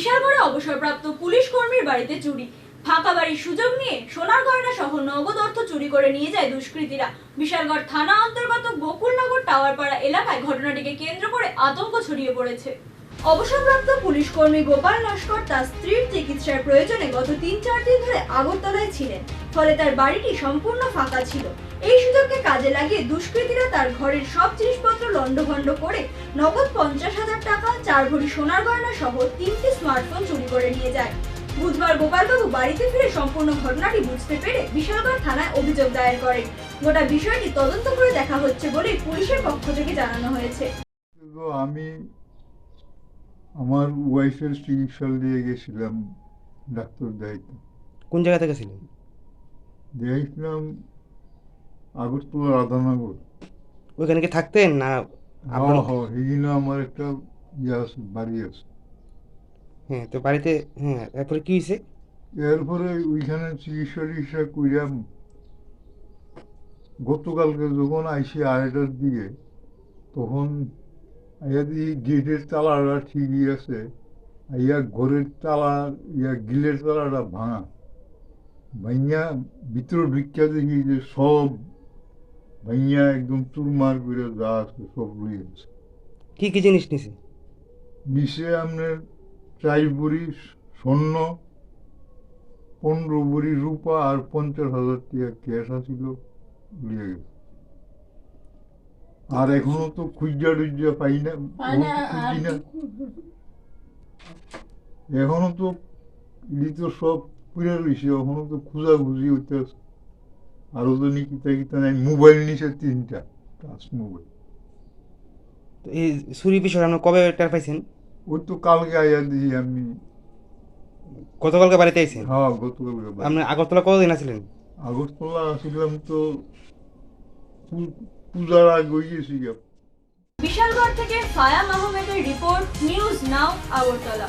বিশালগড়ে অবসরপ্রাপ্ত পুলিশ কর্মীর বাড়িতে চুরি। ফাঁকা বাড়ির সুযোগ নিয়ে সোনার গয়না সহ নগদ অর্থ চুরি করে নিয়ে যায় দুষ্কৃতীরা। বিশালগড় থানা অন্তর্গত গোকুলনগর টাওয়ারপাড়া এলাকায় ঘটনাটিকে কেন্দ্র করে আতঙ্ক ছড়িয়ে পড়েছে। অবসরপ্রাপ্ত পুলিশ কর্মী গোপাল নস্কর তার স্ত্রীর চিকিৎসার প্রয়োজনে গত ৩-৪ দিন ধরে আগরতলায় ছিলেন, ফলে তার বাড়িটি সম্পূর্ণ ফাঁকা ছিল। এই সুযোগকে কাজে লাগিয়ে দুষ্কৃতীরা তার ঘরের সব জিনিসপত্র লণ্ডভণ্ড করে নগদ ৫০,০০০ টাকা, ৪ ভরি সোনার গয়না সহ ৩টি স্মার্টফোন চুরি করে নিয়ে যায়। বুধবার গোপালবাবু বাড়িতে ফিরে সম্পূর্ণ ঘটনাটি বুঝতে পেরে বিশালগড় থানায় অভিযোগ দায়ের করেন। গোটা বিষয়টি তদন্ত করে দেখা হচ্ছে বলে পুলিশের পক্ষ থেকে জানানো হয়েছে। আমি আমার ওয়াইফের চিকিৎসা দিয়ে গেছিলাম ডাক্তার দেখাইতে। কোন জায়গা থেকে ছিলেন? দেখাইছিলাম আগরতলা রাধানগর। ওইখানে কি থাকতেন না? এখানে আমার একটা ইয়ে আছে, বাড়ি আছে। হ্যাঁ, তো বাড়িতে এরপরে কি হয়েছে? এরপরে ওইখানে চিকিৎসা কইরাম। গতকালকে যখন আইসি 2:30টার দিকে, তখন আইয়া দিয়ে গেটের তালাটা ঠিকই আছে, আইয়া ঘরের তালা গিলের তালাটা ভাঙা। ভাইয়া ভিতরে ঢুকিয়া দেখি যে সব ভাইয়া একদম চুরমার করে যা আছে সব রয়ে গেছে। কি কি জিনিস নিছে? নিচে আপনার 4 ভরি স্বর্ণ, 15 ভরি রূপা আর 50,000 টাকা ক্যাশ আছিল, রয়ে গেছে। আর এখনো তো খুঁজা টুজা পাই না, খুঁজি না। এখনো তো তো সব পুরে রয়েছে, এখনো তো খুঁজাখুঁজি হইতে আছে। আরো তো কিতা নাই। মোবাইল নিছে 3টা টাচ মোবাইল। তো এই চুরি বিষয়ে আপনি কবে টের পাইছেন? ওই তো কালকে আইয়া দিই আমি। গতকালকে বাড়িতে আইছেন? হ্যাঁ, গতকালকে। আপনি আগরতলা কতদিন আছিলেন? আগরতলা আসছিলাম তো পূজার আগে গেছি। বিশালগড় থেকে ফায়াম আহমেদের রিপোর্ট, নিউজ নাও আগরতলা।